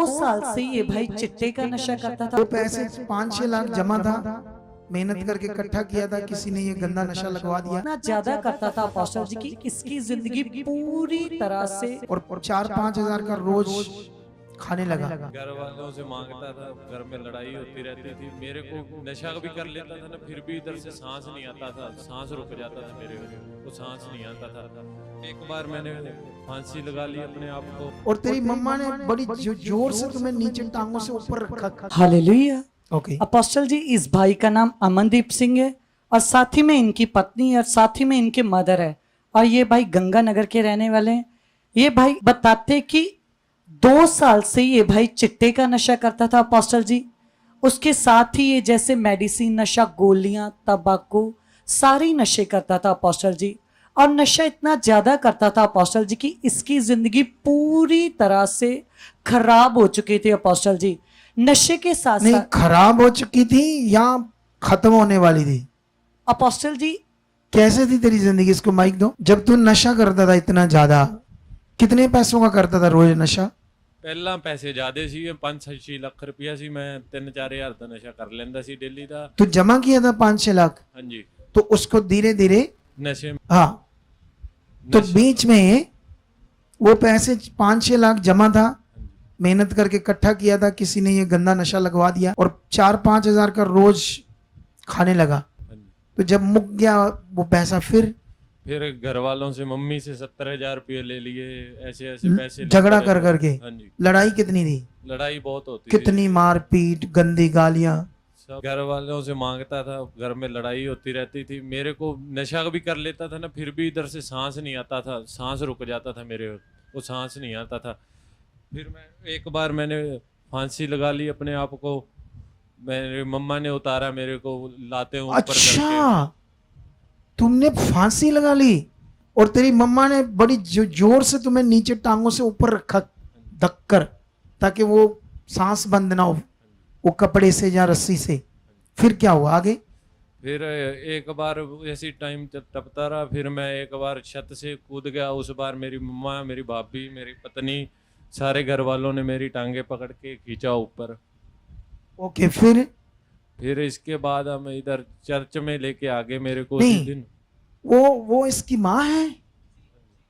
साल से ये भाई चिट्टे का नशा करता था। वो पैसे 5-6 लाख जमा था, मेहनत करके इकट्ठा किया था, किसी ने ये गंदा नशा लगवा दिया इतना ज्यादा करता था अपोस्टल जी की इसकी जिंदगी पूरी तरह से और 4-5 हजार का रोज खाने लगा। घर वालों से मांगता था, घर में लड़ाई होती रहती थी, मेरे को नशा भी कर लेता था ना, फिर भी इधर से सांस नहीं आता था, सांस रुक जाता था मेरे को, सांस नहीं आता था। एक बार मैंने फांसी लगा ली अपने आप को। और तेरी मम्मा ने बड़ी जोर से तुम्हें नीचे टांगों से ऊपर रखा। हालेलुया। ओके, अपोस्टल जी इस भाई का नाम अमनदीप सिंह है और साथ ही में इनकी पत्नी और साथ ही में इनके मदर है और ये भाई गंगानगर के रहने वाले हैं। ये भाई बताते कि 2 साल से ये भाई चिट्टे का नशा करता था अपोस्टल जी। उसके साथ ही ये जैसे मेडिसिन नशा, गोलियां, तंबाकू, सारी नशे करता था अपोस्टल जी। और नशा इतना ज्यादा करता था अपोस्टल जी कि इसकी जिंदगी पूरी तरह से खराब हो चुकी थी अपोस्टल जी। नशे के साथ नहीं, साथ खराब हो चुकी थी या खत्म होने वाली थी? अपोस्टल जी कैसे थी तेरी जिंदगी? इसको माइक दो। जब तू नशा करता था इतना ज्यादा, कितने पैसों का करता था रोज नशा? ਪਹਿਲਾਂ ਪੈਸੇ ਜ਼ਿਆਦੇ ਸੀ, 5-6 ਲੱਖ ਰੁਪਇਆ ਸੀ, ਮੈਂ 3-4 ਹਜ਼ਾਰ ਦਾ ਨਸ਼ਾ ਕਰ ਲੈਂਦਾ ਸੀ ਡੇਲੀ ਦਾ। तू जमा किया था 5-6 लाख, ਹਾਂਜੀ, तो उसको धीरे धीरे, ਨਸ਼ੇ हाँ, तो नशे- बीच में वो पैसे 5-6 लाख जमा था, मेहनत करके इकट्ठा किया था, किसी ने ये गंदा नशा लगवा दिया और 4-5 हजार का रोज खाने लगा। ਹਾਂਜੀ। तो जब मुक गया वो पैसा, फिर घर वालों से, मम्मी से 70,000 रुपये ले लिए, ऐसे ऐसे पैसे लेते झगड़ा कर रहते। करके। हाँ जी, लड़ाई कितनी थी? लड़ाई बहुत होती थी। कितनी मारपीट, गंदी गालियां? सब घर वालों से मांगता था, घर में लड़ाई होती रहती थी, मेरे को नशा भी कर लेता था ना, फिर भी इधर से सांस नहीं आता था, सांस रुक जाता था मेरे को, सांस नहीं आता था। फिर मैं एक बार मैंने फांसी लगा ली अपने आप को, मेरे मम्मा ने उतारा मेरे को, लाते ऊपर अच्छा, करके। तुमने फांसी लगा ली और तेरी मम्मा ने बड़ी जोर से तुम्हें नीचे टांगों से ऊपर रखा धक्कर, ताकि वो सांस बंद ना हो, वो कपड़े से या रस्सी से। फिर क्या हुआ आगे? फिर एक बार ऐसी टाइम टपता रहा, फिर मैं एक बार छत से कूद गया। उस बार मेरी मम्मा, मेरी भाभी, मेरी पत्नी, सारे घर वालों ने मेरी टांगे पकड़ के खींचा ऊपर। ओके, फिर इसके बाद हम इधर चर्च में लेके आ गए मेरे को। नहीं, उसी दिन वो इसकी माँ है,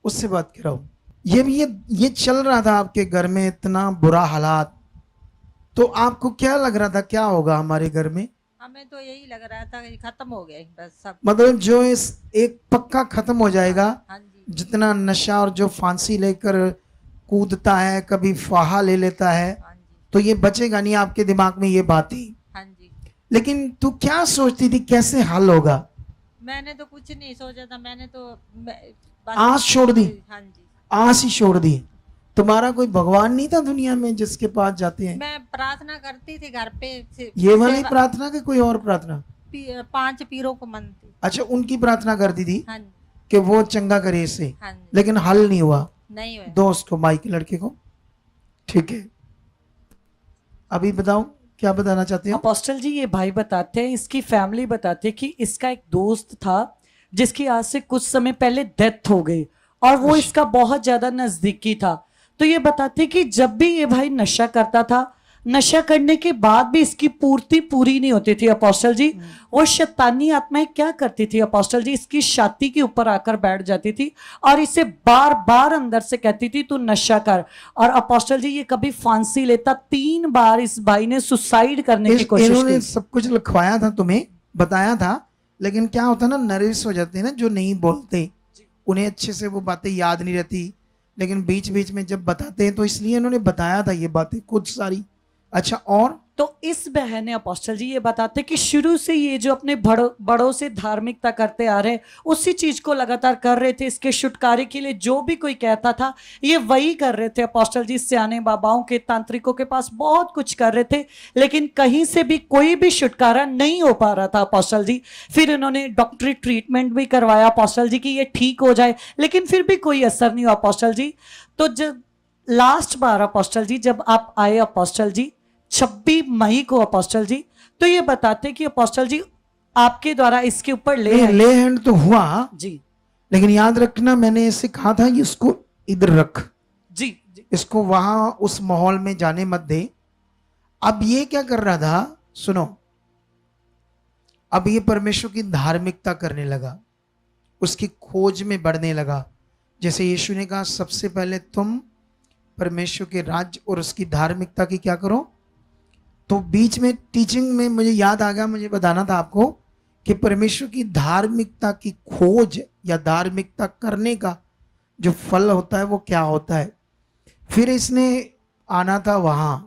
उससे बात कर रहा हूँ। ये चल रहा था आपके घर में, इतना बुरा हालात, तो आपको क्या लग रहा था क्या होगा हमारे घर में? हमें तो यही लग रहा था कि खत्म हो गया बस सब। मतलब जो इस एक पक्का खत्म हो जाएगा। हाँ जी, जितना नशा और जो फांसी लेकर कूदता है, कभी फाहा ले लेता है, हाँ जी, तो ये बचेगा नहीं। आपके दिमाग में ये बात थी। हाँ जी। लेकिन तू क्या सोचती थी कैसे हल होगा? मैंने तो कुछ नहीं सोचा था, मैंने तो बस आस छोड़ दी। हाँ जी, आस ही छोड़ दी। तुम्हारा कोई भगवान नहीं था दुनिया में जिसके पास जाते हैं? मैं प्रार्थना करती थी घर पे ये वाली प्रार्थना के कोई और प्रार्थना? 5 पीरों को मनती। अच्छा, उनकी प्रार्थना करती थी हाँ जी, कि वो चंगा करे इससे, हाँ जी, लेकिन हल नहीं हुआ। नहीं हुआ। दोस्त को, माइक लड़के को, ठीक है, अभी बताओ क्या बताना चाहते हो? अपोस्टल जी ये भाई बताते हैं, इसकी फैमिली बताते हैं कि इसका एक दोस्त था जिसकी आज से कुछ समय पहले डेथ हो गई और वो इसका बहुत ज्यादा नजदीकी था। तो ये बताते हैं कि जब भी ये भाई नशा करता था, नशा करने के बाद भी इसकी पूर्ति पूरी नहीं होती थी अपोस्टल जी। वो शैतानी आत्माएं क्या करती थी अपोस्टल जी, इसकी छाती के ऊपर आकर बैठ जाती थी और इसे बार बार अंदर से कहती थी तू नशा कर। और अपोस्टल जी ये कभी फांसी लेता, 3 बार इस भाई ने सुसाइड करने की कोशिश इन्होंने की। सब कुछ लिखवाया था, तुम्हें बताया था, लेकिन क्या होता है ना, नर्वस हो जाते हैं ना जो नहीं बोलते, उन्हें अच्छे से वो बातें याद नहीं रहती, लेकिन बीच बीच में जब बताते हैं तो इसलिए इन्होंने बताया था ये बातें कुछ सारी। अच्छा, और तो इस बहन ने अपोस्टल जी ये बताते कि शुरू से ये जो अपने बड़ों से धार्मिकता करते आ रहे, उसी चीज को लगातार कर रहे थे। इसके छुटकारे के लिए जो भी कोई कहता था ये वही कर रहे थे अपोस्टल जी। सियाने बाबाओं के, तांत्रिकों के पास बहुत कुछ कर रहे थे, लेकिन कहीं से भी कोई भी छुटकारा नहीं हो पा रहा था अपोस्टल जी। फिर इन्होंने डॉक्टरी ट्रीटमेंट भी करवाया अपोस्टल जी कि ये ठीक हो जाए, लेकिन फिर भी कोई असर नहीं हुआ अपोस्टल जी। तो जब लास्ट बार अपोस्टल जी जब आप आए अपोस्टल जी 26 मई को अपोस्टल जी, तो ये बताते कि अपोस्टल जी आपके द्वारा इसके ऊपर ले हैंड तो हुआ जी, लेकिन याद रखना मैंने इसे कहा था कि इसको इधर रख, जी, जी, इसको वहां उस माहौल में जाने मत दे। अब ये क्या कर रहा था, सुनो, अब ये परमेश्वर की धार्मिकता करने लगा, उसकी खोज में बढ़ने लगा। जैसे यीशु ने कहा सबसे पहले तुम परमेश्वर के राज्य और उसकी धार्मिकता की क्या करो। तो बीच में टीचिंग में मुझे याद आ गया, मुझे बताना था आपको कि परमेश्वर की धार्मिकता की खोज या धार्मिकता करने का जो फल होता है वो क्या होता है। फिर इसने आना था वहां।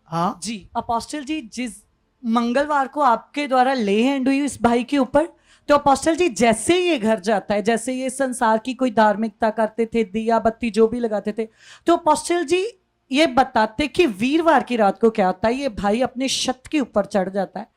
हाँ जी अपोस्टल जी, जिस मंगलवार को आपके द्वारा ले हैंड हुई इस भाई के ऊपर, तो अपोस्टल जी जैसे ये घर जाता है, जैसे ये संसार की कोई धार्मिकता करते थे, दिया बत्ती जो भी लगाते थे, तो अपोस्टल जी ये बताते कि वीरवार की रात को क्या होता है, ये भाई अपने छत के ऊपर चढ़ जाता है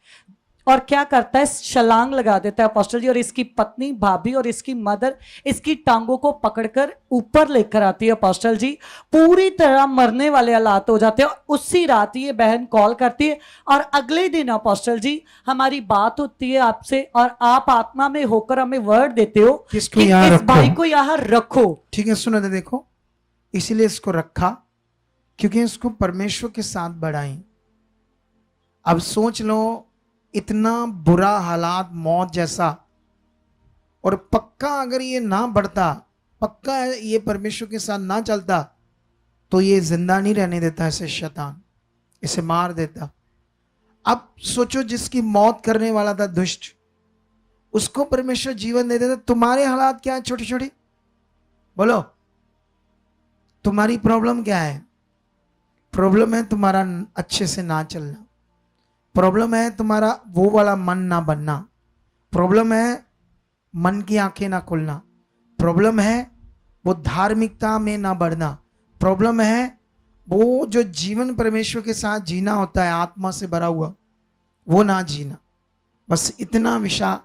और क्या करता है, छलांग लगा देता है अपोस्टल जी, और इसकी पत्नी भाभी और इसकी मदर इसकी टांगों को पकड़कर ऊपर लेकर आती है अपोस्टल जी। पूरी तरह मरने वाले हालात हो जाते हैं। उसी रात ये बहन कॉल करती है और अगले दिन अपोस्टल जी हमारी बात होती है आपसे, और आप आत्मा में होकर हमें वर्ड देते हो किसको कि यहाँ इस रखो? भाई को यहाँ रखो। ठीक है, सुनो, देखो, इसीलिए इसको रखा क्योंकि इसको परमेश्वर के साथ बढ़ाएं। अब सोच लो, इतना बुरा हालात, मौत जैसा, और पक्का अगर ये ना बढ़ता, पक्का ये परमेश्वर के साथ ना चलता, तो ये जिंदा नहीं रहने देता इसे शैतान, इसे मार देता। अब सोचो, जिसकी मौत करने वाला था दुष्ट, उसको परमेश्वर जीवन दे देता। तुम्हारे हालात क्या है छोटे छोटे, बोलो, तुम्हारी प्रॉब्लम क्या है? प्रॉब्लम है तुम्हारा अच्छे से ना चलना, प्रॉब्लम है तुम्हारा वो वाला मन ना बनना, प्रॉब्लम है मन की आंखें ना खुलना, प्रॉब्लम है वो धार्मिकता में ना बढ़ना, प्रॉब्लम है वो जो जीवन परमेश्वर के साथ जीना होता है आत्मा से भरा हुआ, वो ना जीना। बस इतना विषय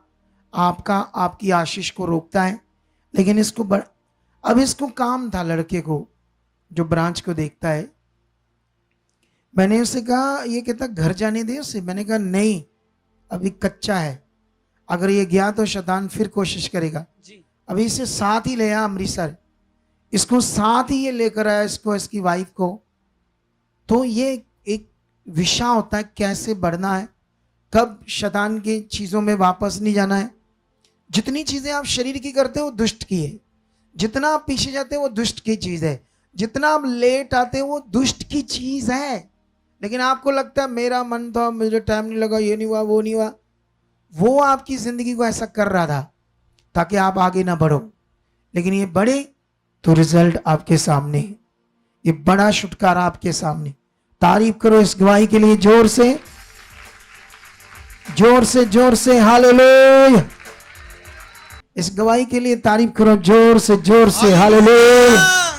आपका, आपकी आशीष को रोकता है। लेकिन इसको अब इसको काम था, लड़के को जो ब्रांच को देखता है, मैंने उससे कहा, ये कहता घर जाने दे उसे। मैंने कहा नहीं, अभी कच्चा है, अगर ये गया तो शैतान फिर कोशिश करेगा। जी अभी इसे साथ ही ले आया अमृतसर, इसको साथ ही ये लेकर आया, इसको, इसकी वाइफ को। तो ये एक विषय होता है कैसे बढ़ना है, कब शैतान की चीज़ों में वापस नहीं जाना है। जितनी चीज़ें आप शरीर की करते हो वो दुष्ट की है, जितना आप पीछे जाते हो वो दुष्ट की चीज़ है, जितना आप लेट आते हो वो दुष्ट की चीज़ है। लेकिन आपको लगता है मेरा मन था, मुझे टाइम नहीं लगा, ये नहीं हुआ, वो नहीं हुआ। वो आपकी जिंदगी को ऐसा कर रहा था ताकि आप आगे ना बढ़ो। लेकिन ये बढ़े तो रिजल्ट आपके सामने, ये बड़ा छुटकारा आपके सामने। तारीफ करो इस गवाही के लिए, जोर से जोर से जोर से, हालेलुया। इस गवाही के लिए तारीफ करो जोर से हालेलुया।